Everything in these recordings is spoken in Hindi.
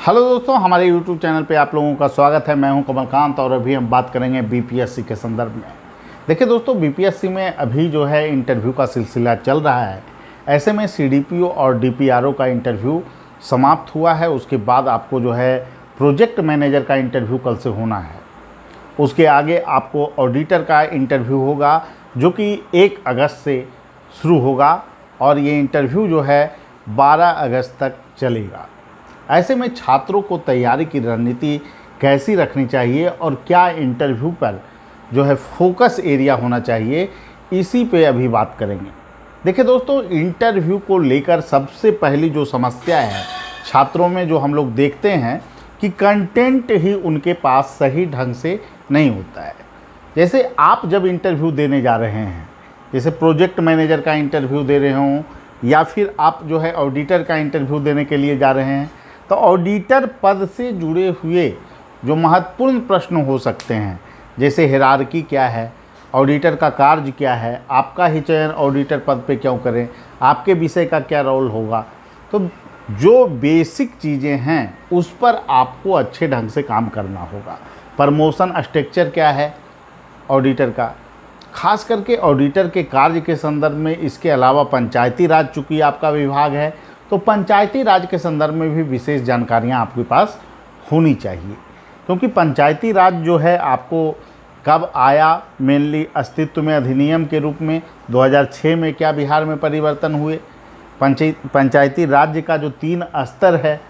हेलो दोस्तों, हमारे यूट्यूब चैनल पे आप लोगों का स्वागत है। मैं हूं कमलकांत और अभी हम बात करेंगे बीपीएससी के संदर्भ में। देखिए दोस्तों, बीपीएससी में अभी जो है इंटरव्यू का सिलसिला चल रहा है। ऐसे में सीडीपीओ और डीपीआरओ का इंटरव्यू समाप्त हुआ है। उसके बाद आपको जो है प्रोजेक्ट मैनेजर का इंटरव्यू कल से होना है। उसके आगे आपको ऑडिटर का इंटरव्यू होगा जो कि 1 अगस्त से शुरू होगा और ये इंटरव्यू जो है 12 अगस्त तक चलेगा। ऐसे में छात्रों को तैयारी की रणनीति कैसी रखनी चाहिए और क्या इंटरव्यू पर जो है फोकस एरिया होना चाहिए, इसी पे अभी बात करेंगे। देखिए दोस्तों, इंटरव्यू को लेकर सबसे पहली जो समस्या है छात्रों में जो हम लोग देखते हैं कि कंटेंट ही उनके पास सही ढंग से नहीं होता है। जैसे आप जब इंटरव्यू देने जा रहे हैं, जैसे प्रोजेक्ट मैनेजर का इंटरव्यू दे रहे हों या फिर आप जो है ऑडिटर का इंटरव्यू देने के लिए जा रहे हैं, तो ऑडिटर पद से जुड़े हुए जो महत्वपूर्ण प्रश्न हो सकते हैं, जैसे हायरार्की क्या है, ऑडिटर का कार्य क्या है, आपका ही चयन ऑडिटर पद पे क्यों करें, आपके विषय का क्या रोल होगा, तो जो बेसिक चीज़ें हैं उस पर आपको अच्छे ढंग से काम करना होगा। प्रमोशन स्ट्रक्चर क्या है ऑडिटर का, खास करके ऑडिटर के कार्य के संदर्भ में। इसके अलावा पंचायती राज चूँकि आपका विभाग है, तो पंचायती राज के संदर्भ में भी विशेष जानकारियाँ आपके पास होनी चाहिए, क्योंकि पंचायती राज जो है आपको कब आया, मेनली अस्तित्व में अधिनियम के रूप में 2006 में क्या बिहार में परिवर्तन हुए, पंचायती राज्य का जो 3 स्तर है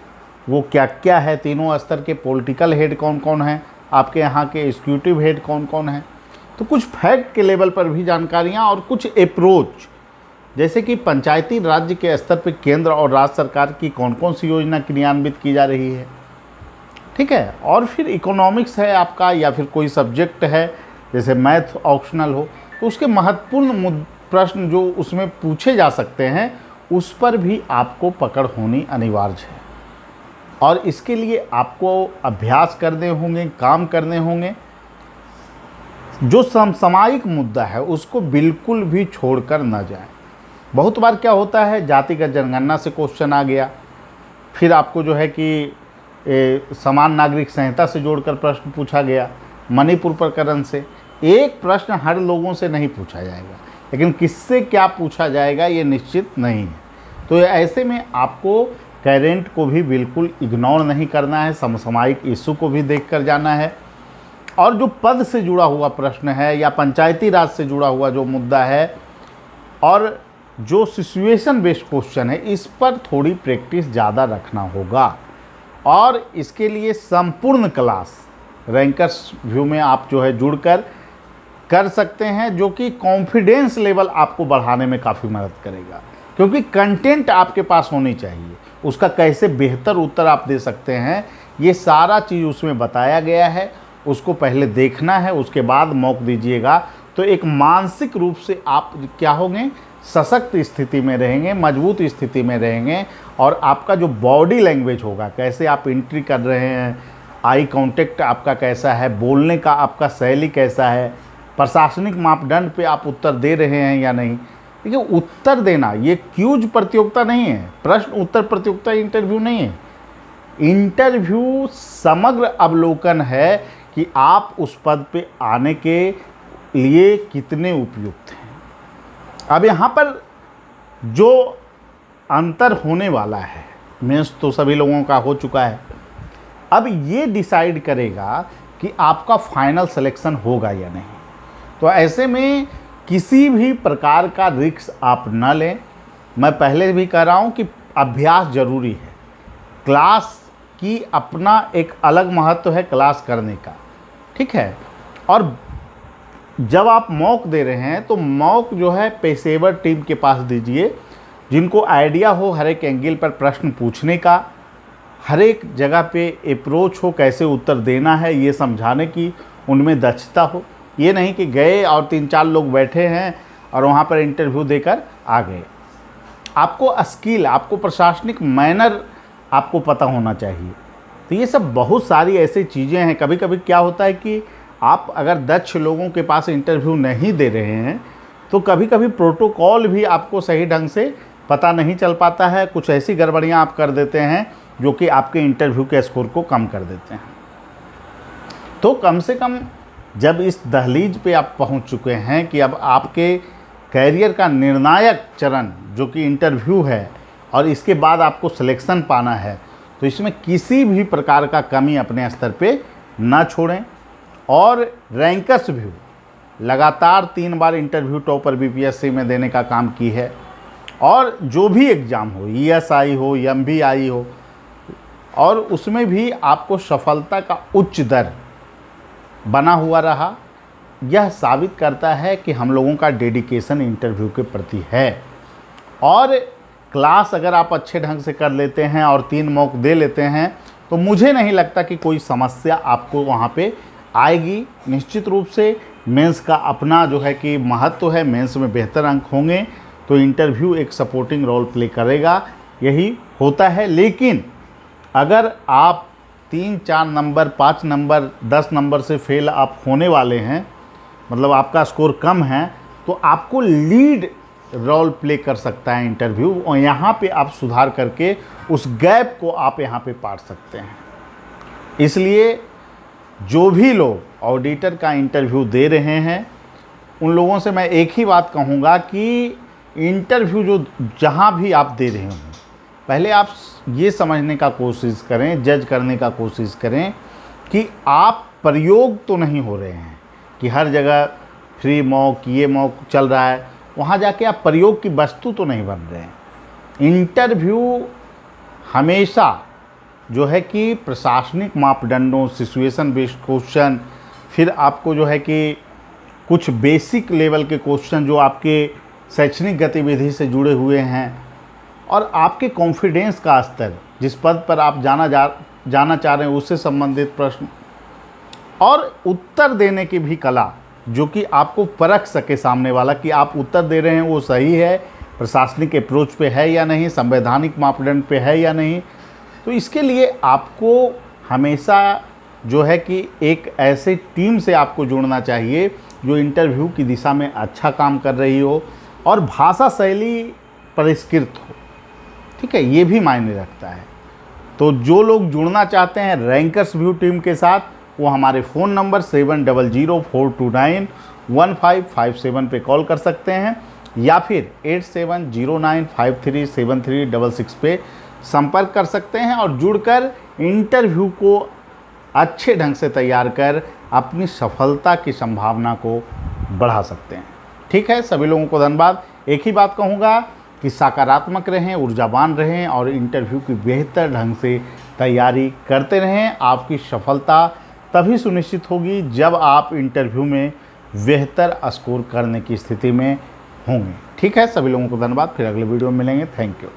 वो क्या क्या है, तीनों स्तर के पॉलिटिकल हेड कौन कौन हैं, आपके यहाँ के एग्जीक्यूटिव हेड कौन कौन हैं, तो कुछ फैक्ट के लेवल पर भी जानकारियाँ और कुछ अप्रोच, जैसे कि पंचायती राज्य के स्तर पर केंद्र और राज्य सरकार की कौन कौन सी योजना क्रियान्वित की जा रही है, ठीक है। और फिर इकोनॉमिक्स है आपका या फिर कोई सब्जेक्ट है जैसे मैथ ऑप्शनल हो, तो उसके महत्वपूर्ण प्रश्न जो उसमें पूछे जा सकते हैं उस पर भी आपको पकड़ होनी अनिवार्य है। और इसके लिए आपको अभ्यास करने होंगे, काम करने होंगे। जो समसामयिक मुद्दा है उसको बिल्कुल भी छोड़कर न जाए। बहुत बार क्या होता है, जातिगत जनगणना से क्वेश्चन आ गया, फिर आपको जो है कि समान नागरिक संहिता से जोड़कर प्रश्न पूछा गया, मणिपुर प्रकरण से। एक प्रश्न हर लोगों से नहीं पूछा जाएगा, लेकिन किससे क्या पूछा जाएगा ये निश्चित नहीं है। तो ऐसे में आपको करेंट को भी बिल्कुल इग्नोर नहीं करना है, समसामयिक इशू को भी देख कर जाना है। और जो पद से जुड़ा हुआ प्रश्न है या पंचायती राज से जुड़ा हुआ जो मुद्दा है और जो सिचुएशन बेस्ड क्वेश्चन है, इस पर थोड़ी प्रैक्टिस ज़्यादा रखना होगा। और इसके लिए संपूर्ण क्लास रैंकर्स व्यू में आप जो है जुड़कर कर सकते हैं, जो कि कॉन्फिडेंस लेवल आपको बढ़ाने में काफ़ी मदद करेगा। क्योंकि कंटेंट आपके पास होनी चाहिए, उसका कैसे बेहतर उत्तर आप दे सकते हैं, ये सारा चीज़ उसमें बताया गया है। उसको पहले देखना है, उसके बाद मौका दीजिएगा, तो एक मानसिक रूप से आप क्या होंगे, सशक्त स्थिति में रहेंगे, मजबूत स्थिति में रहेंगे। और आपका जो बॉडी लैंग्वेज होगा, कैसे आप एंट्री कर रहे हैं, आई कांटेक्ट आपका कैसा है, बोलने का आपका शैली कैसा है, प्रशासनिक मापदंड पे आप उत्तर दे रहे हैं या नहीं। देखिए, उत्तर देना ये क्यूज प्रतियोगिता नहीं है, प्रश्न उत्तर प्रतियोगिता इंटरव्यू नहीं है। इंटरव्यू समग्र अवलोकन है कि आप उस पद पे आने के लिए कितने उपयुक्त हैं। अब यहाँ पर जो अंतर होने वाला है, मेंस तो सभी लोगों का हो चुका है, अब ये डिसाइड करेगा कि आपका फाइनल सिलेक्शन होगा या नहीं। तो ऐसे में किसी भी प्रकार का रिस्क आप न लें। मैं पहले भी कह रहा हूँ कि अभ्यास ज़रूरी है। क्लास की अपना एक अलग महत्व है क्लास करने का, ठीक है। और जब आप मॉक दे रहे हैं तो मॉक जो है पेशेवर टीम के पास दीजिए, जिनको आइडिया हो हर एक एंगल पर प्रश्न पूछने का, हर एक जगह पे अप्रोच हो, कैसे उत्तर देना है ये समझाने की उनमें दक्षता हो। ये नहीं कि गए और 3-4 लोग बैठे हैं और वहाँ पर इंटरव्यू देकर आ गए। आपको स्किल, आपको प्रशासनिक मैनर आपको पता होना चाहिए। तो ये सब बहुत सारी ऐसी चीज़ें हैं। कभी कभी क्या होता है कि आप अगर दक्ष लोगों के पास इंटरव्यू नहीं दे रहे हैं तो कभी कभी प्रोटोकॉल भी आपको सही ढंग से पता नहीं चल पाता है, कुछ ऐसी गड़बड़ियाँ आप कर देते हैं जो कि आपके इंटरव्यू के स्कोर को कम कर देते हैं। तो कम से कम जब इस दहलीज पे आप पहुंच चुके हैं कि अब आपके कैरियर का निर्णायक चरण जो कि इंटरव्यू है और इसके बाद आपको सिलेक्शन पाना है, तो इसमें किसी भी प्रकार का कमी अपने स्तर पे ना छोड़ें। और रैंकर्स व्यू लगातार 3 बार इंटरव्यू टॉपर बीपीएससी में देने का काम की है, और जो भी एग्ज़ाम हो, ईएसआई हो, एमबीआई हो, और उसमें भी आपको सफलता का उच्च दर बना हुआ रहा। यह साबित करता है कि हम लोगों का डेडिकेशन इंटरव्यू के प्रति है। और क्लास अगर आप अच्छे ढंग से कर लेते हैं और 3 मॉक दे लेते हैं, तो मुझे नहीं लगता कि कोई समस्या आपको वहाँ पे आएगी। निश्चित रूप से मेंस का अपना जो है कि महत्व है, मेंस में बेहतर अंक होंगे तो इंटरव्यू एक सपोर्टिंग रोल प्ले करेगा, यही होता है। लेकिन अगर आप 3-4 नंबर, 5 नंबर, 10 नंबर से फेल आप होने वाले हैं, मतलब आपका स्कोर कम है, तो आपको लीड रोल प्ले कर सकता है इंटरव्यू, और यहाँ पे आप सुधार करके उस गैप को आप यहाँ पे पार सकते हैं। इसलिए जो भी लोग ऑडिटर का इंटरव्यू दे रहे हैं, उन लोगों से मैं एक ही बात कहूँगा कि इंटरव्यू जो जहाँ भी आप दे रहे हों, पहले आप ये समझने का कोशिश करें, जज करने का कोशिश करें कि आप प्रयोग तो नहीं हो रहे हैं, कि हर जगह फ्री मॉक, ये मॉक चल रहा है, वहाँ जाके आप प्रयोग की वस्तु तो नहीं बन रहे हैं। इंटरव्यू हमेशा जो है कि प्रशासनिक मापदंडों, सिचुएशन बेस्ड क्वेश्चन, फिर आपको जो है कि कुछ बेसिक लेवल के क्वेश्चन जो आपके शैक्षणिक गतिविधि से जुड़े हुए हैं, और आपके कॉन्फिडेंस का स्तर, जिस पद पर आप जाना चाह रहे हैं उससे संबंधित प्रश्न, और उत्तर देने की भी कला, जो कि आपको परख सके सामने वाला कि आप उत्तर दे रहे हैं वो सही है, प्रशासनिक अप्रोच पे है या नहीं, संवैधानिक मापदंड पे है या नहीं। तो इसके लिए आपको हमेशा जो है कि एक ऐसे टीम से आपको जुड़ना चाहिए जो इंटरव्यू की दिशा में अच्छा काम कर रही हो और भाषा शैली परिष्कृत हो। ठीक है, ये भी मायने रखता है। तो जो लोग जुड़ना चाहते हैं रैंकर्स व्यू टीम के साथ, वो हमारे फ़ोन नंबर 7004291557 पे कॉल कर सकते हैं, या फिर 8709537366 पे संपर्क कर सकते हैं, और जुड़कर इंटरव्यू को अच्छे ढंग से तैयार कर अपनी सफलता की संभावना को बढ़ा सकते हैं। ठीक है, सभी लोगों को धन्यवाद। एक ही बात कहूँगा कि सकारात्मक रहें, ऊर्जावान रहें और इंटरव्यू की बेहतर ढंग से तैयारी करते रहें। आपकी सफलता तभी सुनिश्चित होगी जब आप इंटरव्यू में बेहतर स्कोर करने की स्थिति में होंगे। ठीक है, सभी लोगों को धन्यवाद। फिर अगले वीडियो में मिलेंगे। Thank you.